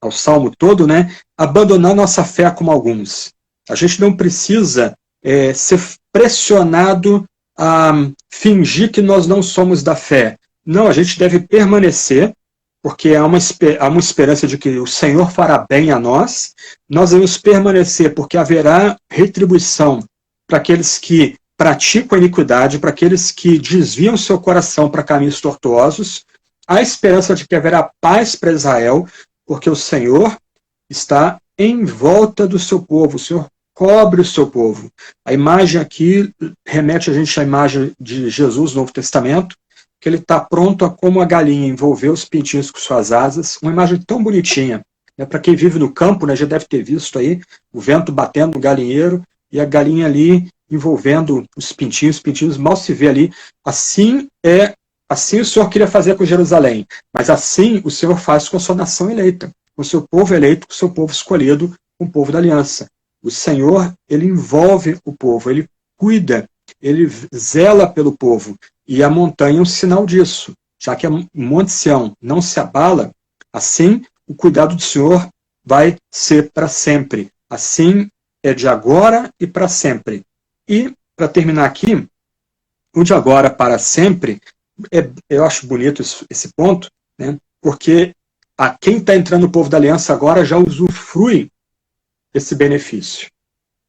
ao Salmo todo, né, abandonar nossa fé como alguns. A gente não precisa ser pressionado a fingir que nós não somos da fé. Não, a gente deve permanecer, porque há uma esperança de que o Senhor fará bem a nós. Nós devemos permanecer, porque haverá retribuição para aqueles que praticam a iniquidade, para aqueles que desviam seu coração para caminhos tortuosos. Há esperança de que haverá paz para Israel, porque o Senhor está em volta do seu povo, o Senhor cobre o seu povo. A imagem aqui remete a gente à imagem de Jesus no Novo Testamento, que ele está pronto a, como a galinha, envolver os pintinhos com suas asas. Uma imagem tão bonitinha. Para quem vive no campo, né, já deve ter visto aí o vento batendo no galinheiro e a galinha ali envolvendo os pintinhos mal se vê ali. Assim o Senhor queria fazer com Jerusalém, mas assim o Senhor faz com a sua nação eleita, com o seu povo eleito, com o seu povo escolhido, com o povo da aliança. O Senhor, ele envolve o povo, ele cuida, ele zela pelo povo. E a montanha é um sinal disso. Já que o Monte Sião não se abala, assim o cuidado do Senhor vai ser para sempre. Assim é de agora e para sempre. E, para terminar aqui, o de agora para sempre, eu acho bonito esse ponto, né? Porque quem está entrando no povo da aliança agora já usufrui esse benefício,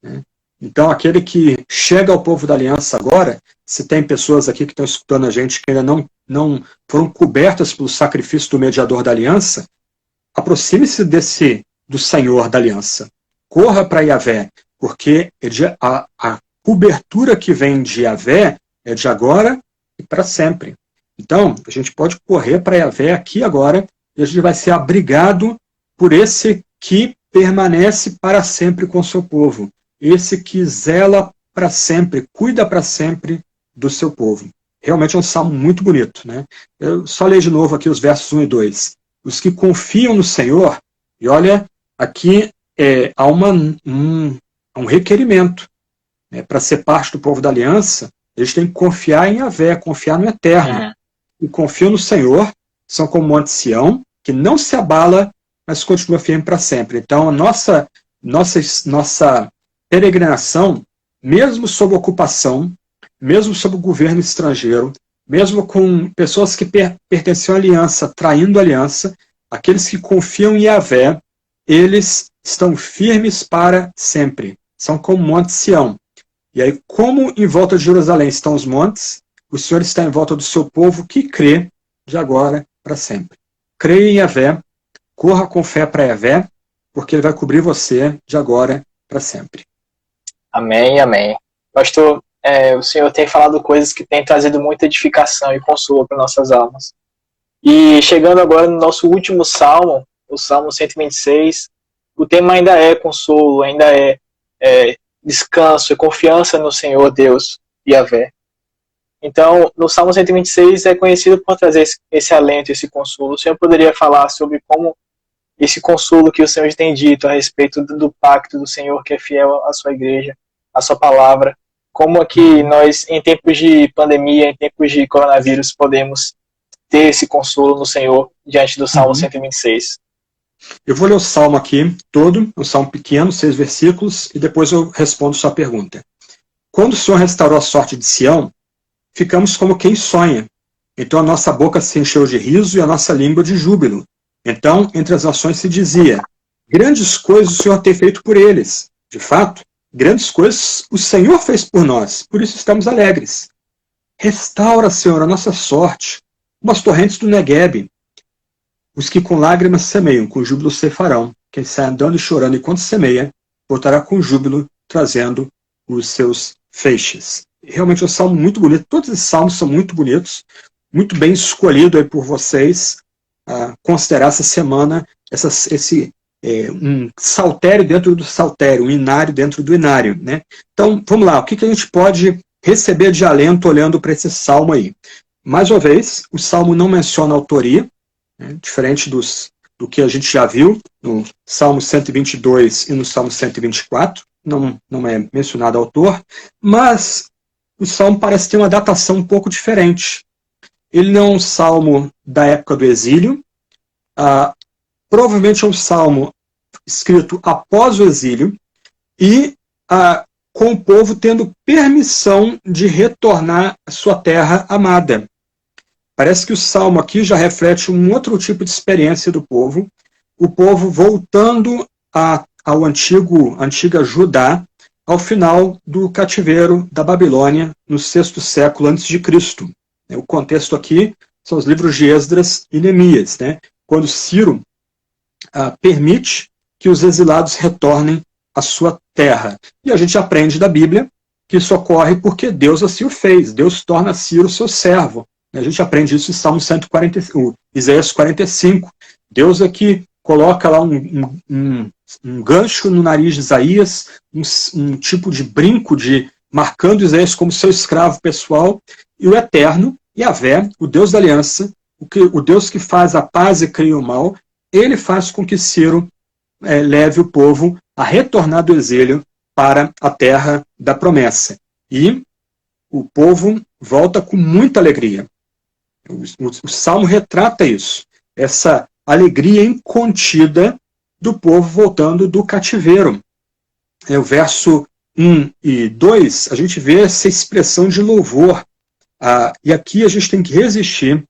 né? Então, aquele que chega ao povo da aliança agora, se tem pessoas aqui que estão escutando a gente que ainda não foram cobertas pelo sacrifício do mediador da aliança, aproxime-se do Senhor da aliança. Corra para Yahvé, porque a cobertura que vem de Yahvé é de agora e para sempre. Então, a gente pode correr para Yahvé aqui agora e a gente vai ser abrigado por esse que permanece para sempre com o seu povo. Esse que zela para sempre, cuida para sempre do seu povo. Realmente é um salmo muito bonito, né? Eu só leio de novo aqui os versos 1 e 2. Os que confiam no Senhor, e olha, aqui há um requerimento, né? Para ser parte do povo da aliança, eles têm que confiar em Yahvé, confiar no Eterno. E confiam no Senhor, são como o Monte Sião, que não se abala, mas continua firme para sempre. Então, a nossa peregrinação, mesmo sob ocupação, mesmo sob o governo estrangeiro, mesmo com pessoas que pertenciam à aliança, traindo a aliança, aqueles que confiam em Yahvé, eles estão firmes para sempre. São como o Monte Sião. E aí, como em volta de Jerusalém estão os montes, o Senhor está em volta do seu povo que crê de agora para sempre. Creia em Yahvé, corra com fé para Yahvé, porque Ele vai cobrir você de agora para sempre. Amém, amém. Pastor, o Senhor tem falado coisas que têm trazido muita edificação e consolo para nossas almas. E chegando agora no nosso último salmo, o Salmo 126, o tema ainda é consolo, ainda é descanso e confiança no Senhor Deus, Yahvé. Então, no Salmo 126 é conhecido por trazer esse alento, esse consolo. O Senhor poderia falar sobre como esse consolo que o Senhor tem dito a respeito do pacto do Senhor que é fiel à sua igreja, à sua palavra, como é que nós, em tempos de pandemia, em tempos de coronavírus, podemos ter esse consolo no Senhor diante do Salmo 126. Eu vou ler o Salmo aqui todo, um Salmo pequeno, 6 versículos, e depois eu respondo sua pergunta. Quando o Senhor restaurou a sorte de Sião, ficamos como quem sonha. Então a nossa boca se encheu de riso e a nossa língua de júbilo. Então, entre as nações se dizia, grandes coisas o Senhor tem feito por eles. De fato, grandes coisas o Senhor fez por nós, por isso estamos alegres. Restaura, Senhor, a nossa sorte. como as torrentes do Negueb. Os que com lágrimas semeiam, com júbilo ceifarão. Quem sai andando e chorando enquanto semeia, voltará com júbilo, trazendo os seus feixes. Realmente é um salmo muito bonito. Todos esses salmos são muito bonitos, muito bem escolhido aí por vocês, a considerar essa semana um saltério dentro do saltério, um inário dentro do inário, né? Então, vamos lá, o que a gente pode receber de alento olhando para esse salmo aí? Mais uma vez, o salmo não menciona autoria, né? Diferente do que a gente já viu no Salmo 122 e no Salmo 124, não é mencionado autor, mas o salmo parece ter uma datação um pouco diferente. Ele não é um salmo da época do exílio, provavelmente é um salmo escrito após o exílio e com o povo tendo permissão de retornar à sua terra amada. Parece que o salmo aqui já reflete um outro tipo de experiência do povo, o povo voltando ao antiga Judá, ao final do cativeiro da Babilônia, no 6º século a.C. O contexto aqui são os livros de Esdras e Neemias, né? Quando Ciro permite que os exilados retornem à sua terra. E a gente aprende da Bíblia que isso ocorre porque Deus assim o fez. Deus torna Ciro seu servo. A gente aprende isso em Salmo 145, Isaías 45. Deus aqui coloca lá um gancho no nariz de Isaías, um tipo de brinco marcando Isaías como seu escravo pessoal, e o Eterno, Yahvé, o Deus da aliança, o Deus que faz a paz e cria o mal, ele faz com que Ciro leve o povo a retornar do exílio para a terra da promessa. E o povo volta com muita alegria. O Salmo retrata isso, essa alegria incontida do povo voltando do cativeiro. O verso 1 e 2, a gente vê essa expressão de louvor. E aqui a gente tem que resistir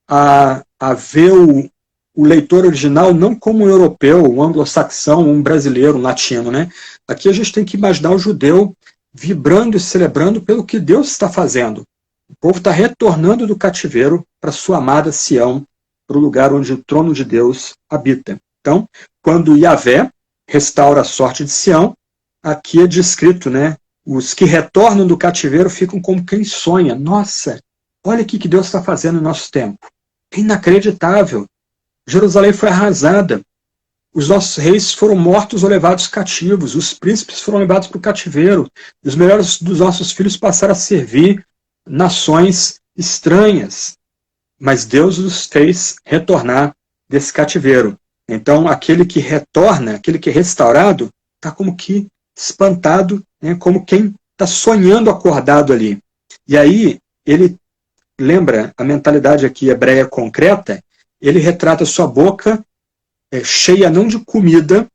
a ver o leitor original não como um europeu, um anglo-saxão, um brasileiro, um latino, né? Aqui a gente tem que imaginar o judeu vibrando e celebrando pelo que Deus está fazendo. O povo está retornando do cativeiro para sua amada Sião, para o lugar onde o trono de Deus habita. Então, quando Yahvé restaura a sorte de Sião, aqui é descrito, né? Os que retornam do cativeiro ficam como quem sonha. Nossa, olha o que Deus está fazendo no nosso tempo. É inacreditável. Jerusalém foi arrasada. Os nossos reis foram mortos ou levados cativos. Os príncipes foram levados para o cativeiro. Os melhores dos nossos filhos passaram a servir nações estranhas. Mas Deus os fez retornar desse cativeiro. Então, aquele que retorna, aquele que é restaurado, está como que espantado, né, como quem está sonhando acordado ali. E aí, ele lembra a mentalidade aqui hebreia concreta, ele retrata sua boca cheia não de comida,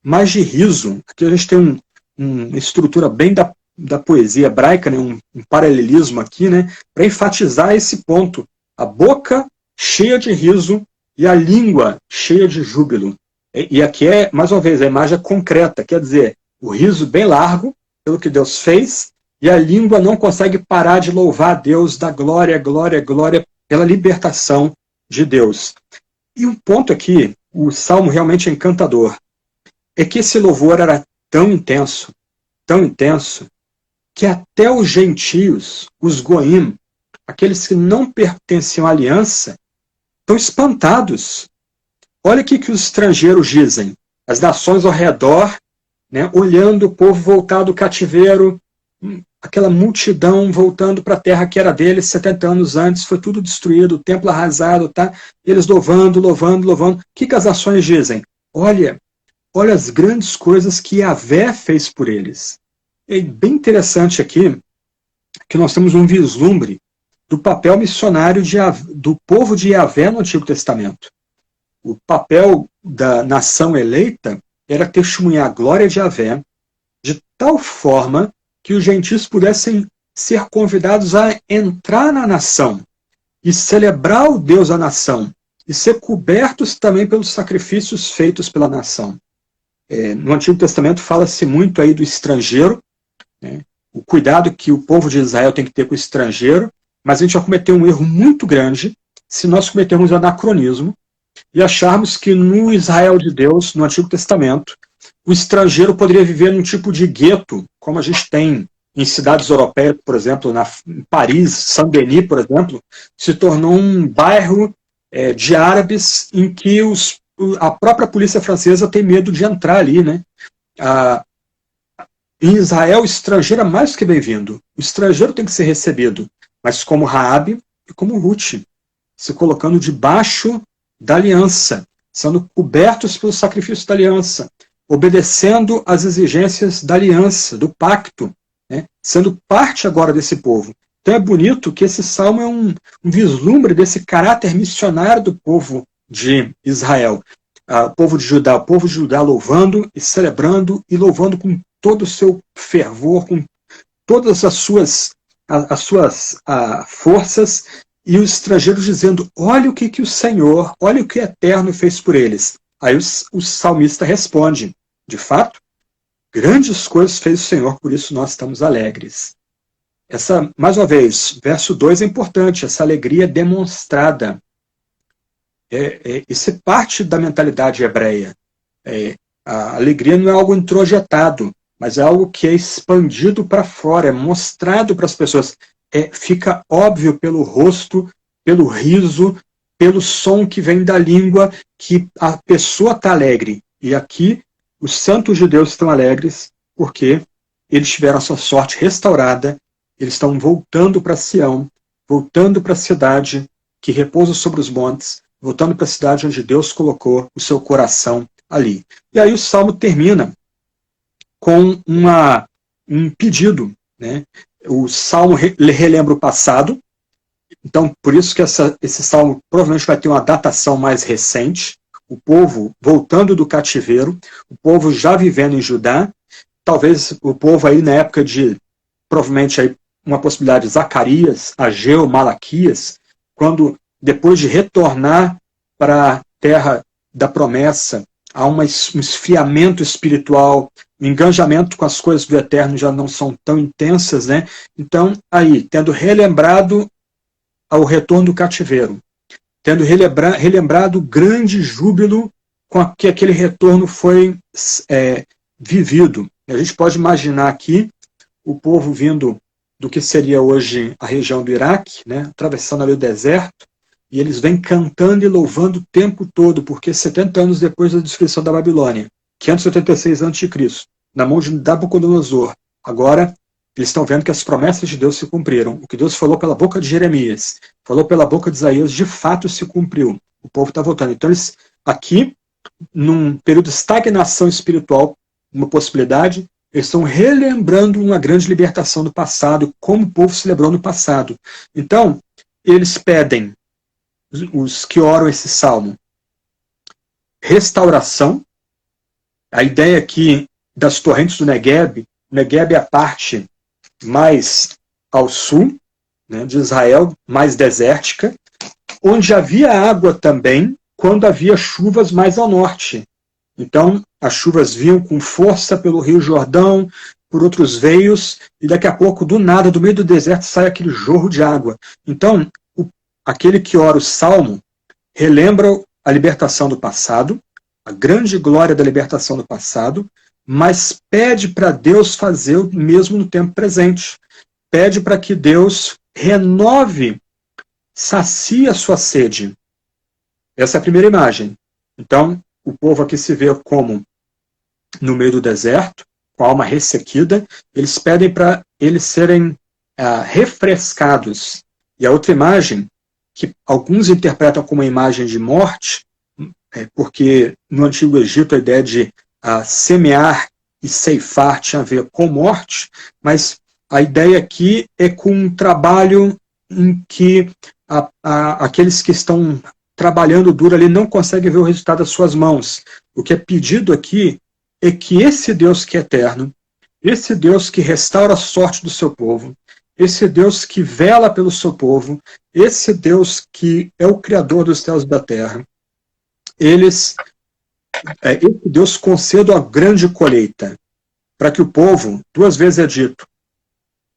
mas de riso. Aqui a gente tem uma estrutura bem da poesia hebraica, né, um paralelismo aqui, né, para enfatizar esse ponto. A boca cheia de riso e a língua cheia de júbilo. E aqui é, mais uma vez, a imagem concreta, quer dizer, o riso bem largo, pelo que Deus fez, e a língua não consegue parar de louvar a Deus, dar glória, glória, glória, pela libertação de Deus. E um ponto aqui, o Salmo realmente é encantador, é que esse louvor era tão intenso, que até os gentios, os goim, aqueles que não pertenciam à aliança, estão espantados. Olha o que os estrangeiros dizem. As nações ao redor, né, olhando o povo voltar do cativeiro, aquela multidão voltando para a terra que era deles 70 anos antes, foi tudo destruído, o templo arrasado, tá? Eles louvando, louvando, louvando. O que as nações dizem? Olha as grandes coisas que Yahvé fez por eles. É bem interessante aqui que nós temos um vislumbre do papel missionário do povo de Yahvé no Antigo Testamento. O papel da nação eleita era testemunhar a glória de Yahvé de tal forma que os gentios pudessem ser convidados a entrar na nação e celebrar o Deus da nação e ser cobertos também pelos sacrifícios feitos pela nação. No Antigo Testamento fala-se muito aí do estrangeiro, né, o cuidado que o povo de Israel tem que ter com o estrangeiro, mas a gente já cometeu um erro muito grande se nós cometermos um anacronismo e acharmos que no Israel de Deus, no Antigo Testamento, o estrangeiro poderia viver num tipo de gueto, como a gente tem em cidades europeias, por exemplo, em Paris, Saint-Denis, por exemplo, se tornou um bairro de árabes em que a própria polícia francesa tem medo de entrar ali, né? Em Israel, o estrangeiro é mais que bem-vindo. O estrangeiro tem que ser recebido, mas como Raabe e como Ruth, se colocando debaixo da aliança, sendo cobertos pelo sacrifício da aliança, obedecendo às exigências da aliança, do pacto, né? Sendo parte agora desse povo. Então é bonito que esse salmo é um vislumbre desse caráter missionário do povo de Israel. O povo de Judá louvando e celebrando e louvando com todo o seu fervor, com todas as suas forças, e os estrangeiros dizendo, olha o que o Senhor, olha o que o Eterno fez por eles. Aí o salmista responde, de fato, grandes coisas fez o Senhor, por isso nós estamos alegres. Mais uma vez, verso 2 é importante, essa alegria demonstrada. Isso é parte da mentalidade hebreia. A alegria não é algo introjetado, mas é algo que é expandido para fora, é mostrado para as pessoas. Fica óbvio pelo rosto, pelo riso, pelo som que vem da língua, que a pessoa está alegre. E aqui, os santos judeus estão alegres, porque eles tiveram a sua sorte restaurada, eles estão voltando para Sião, voltando para a cidade que repousa sobre os montes, voltando para a cidade onde Deus colocou o seu coração ali. E aí o salmo termina com um pedido, né? O salmo relembra o passado, então por isso que esse salmo provavelmente vai ter uma datação mais recente, o povo voltando do cativeiro, o povo já vivendo em Judá, talvez o povo aí na época de, provavelmente aí uma possibilidade, Zacarias, Ageu, Malaquias, quando depois de retornar para a terra da promessa, há um esfriamento espiritual, o engajamento com as coisas do Eterno já não são tão intensas, né? Então, aí, tendo relembrado ao retorno do cativeiro, tendo relembrado o grande júbilo com que aquele retorno foi vivido. A gente pode imaginar aqui o povo vindo do que seria hoje a região do Iraque, né? Atravessando ali o deserto, e eles vêm cantando e louvando o tempo todo, porque 70 anos depois da destruição da Babilônia, 586 a.C., na mão de Nabucodonosor, agora eles estão vendo que as promessas de Deus se cumpriram. O que Deus falou pela boca de Jeremias, falou pela boca de Isaías, de fato se cumpriu. O povo está voltando. Então eles, aqui, num período de estagnação espiritual, uma possibilidade, eles estão relembrando uma grande libertação do passado, como o povo celebrou no passado. Então, eles pedem, os que oram esse salmo, restauração. A ideia aqui das torrentes do Negueb, o Negueb é a parte mais ao sul, né, de Israel, mais desértica, onde havia água também, quando havia chuvas mais ao norte. Então, as chuvas vinham com força pelo Rio Jordão, por outros veios, e daqui a pouco, do nada, do meio do deserto, sai aquele jorro de água. Então, aquele que ora o salmo relembra a libertação do passado, a grande glória da libertação do passado, mas pede para Deus fazer o mesmo no tempo presente. Pede para que Deus renove, sacie a sua sede. Essa é a primeira imagem. Então, o povo aqui se vê como no meio do deserto, com a alma ressequida, eles pedem para eles serem refrescados. E a outra imagem, que alguns interpretam como uma imagem de morte, porque no Antigo Egito a ideia de semear e ceifar tinha a ver com morte, mas a ideia aqui é com um trabalho em que aqueles que estão trabalhando duro ali não conseguem ver o resultado das suas mãos. O que é pedido aqui é que esse Deus que é eterno, esse Deus que restaura a sorte do seu povo, esse Deus que vela pelo seu povo, esse Deus que é o Criador dos céus e da terra, esse Deus conceda a grande colheita, para que o povo, 2 vezes é dito,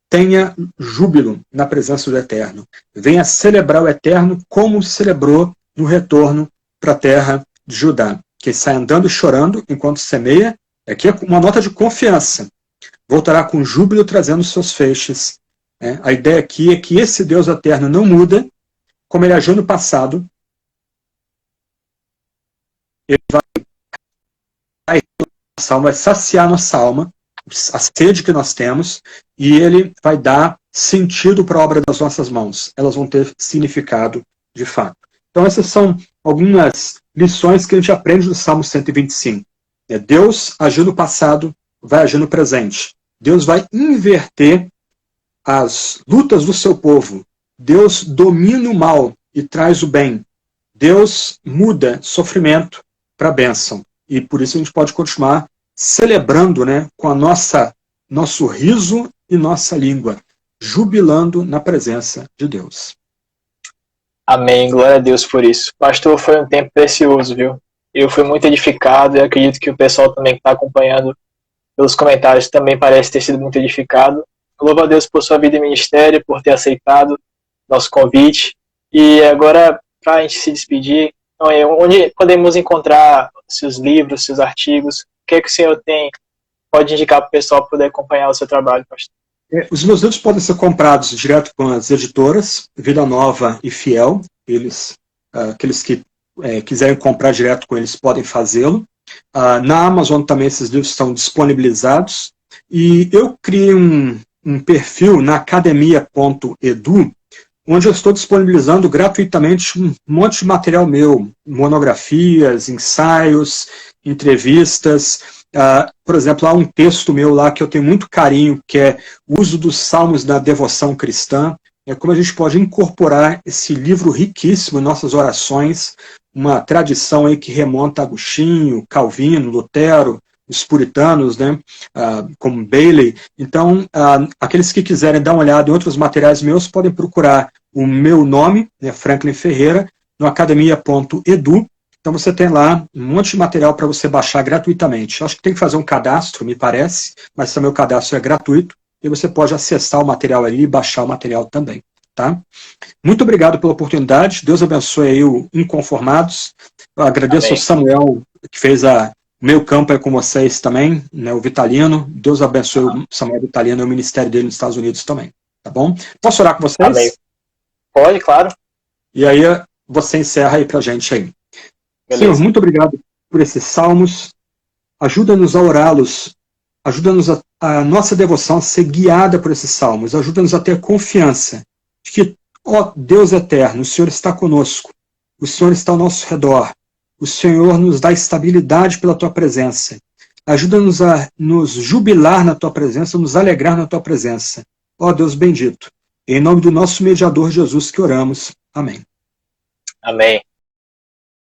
tenha júbilo na presença do Eterno. Venha celebrar o Eterno como celebrou no retorno para a terra de Judá. Que sai andando e chorando enquanto semeia. Aqui é uma nota de confiança. Voltará com júbilo trazendo seus feixes. A ideia aqui é que esse Deus Eterno não muda, como ele agiu no passado. Ele vai saciar nossa alma, a sede que nós temos, e ele vai dar sentido para a obra das nossas mãos. Elas vão ter significado de fato. Então essas são algumas lições que a gente aprende do Salmo 125. Deus agiu no passado, vai agir no presente. Deus vai inverter as lutas do seu povo. Deus domina o mal e traz o bem. Deus muda sofrimento para bênção. E por isso a gente pode continuar celebrando, com a nosso riso e nossa língua, jubilando na presença de Deus. Amém, glória a Deus por isso. Pastor, foi um tempo precioso, viu? Eu fui muito edificado e acredito que o pessoal também que está acompanhando pelos comentários também parece ter sido muito edificado. Louvo a Deus por sua vida e ministério, por ter aceitado nosso convite. E agora, para a gente se despedir, onde podemos encontrar seus livros, seus artigos? O que é que o senhor pode indicar para o pessoal poder acompanhar o seu trabalho, pastor? Os meus livros podem ser comprados direto com as editoras, Vida Nova e Fiel. Aqueles que quiserem comprar direto com eles podem fazê-lo. Na Amazon também esses livros estão disponibilizados. E eu criei um perfil na academia.edu, onde eu estou disponibilizando gratuitamente um monte de material meu, monografias, ensaios, entrevistas. Por exemplo, há um texto meu lá que eu tenho muito carinho, que é o uso dos salmos da devoção cristã. Como a gente pode incorporar esse livro riquíssimo em nossas orações, uma tradição aí que remonta a Agostinho, Calvino, Lutero, os puritanos, como Bailey. Então, aqueles que quiserem dar uma olhada em outros materiais meus, podem procurar o meu nome, Franklin Ferreira, no academia.edu. Então você tem lá um monte de material para você baixar gratuitamente. Eu acho que tem que fazer um cadastro, me parece, mas também o cadastro é gratuito, e você pode acessar o material ali e baixar o material também. Tá? Muito obrigado pela oportunidade, Deus abençoe aí o Inconformados. Eu agradeço ao Samuel, que fez o meu campo é com vocês também, o Vitalino. Deus abençoe o Samuel Vitalino e o ministério dele nos Estados Unidos também. Tá bom? Posso orar com vocês? Amém. Pode, claro. E aí você encerra aí pra gente aí. Beleza. Senhor, muito obrigado por esses salmos. Ajuda-nos a orá-los. Ajuda-nos a nossa devoção a ser guiada por esses salmos. Ajuda-nos a ter confiança de que, ó Deus eterno, o Senhor está conosco. O Senhor está ao nosso redor. O Senhor nos dá estabilidade pela Tua presença. Ajuda-nos a nos jubilar na Tua presença, nos alegrar na Tua presença. Ó Deus bendito, em nome do nosso mediador Jesus que oramos. Amém. Amém.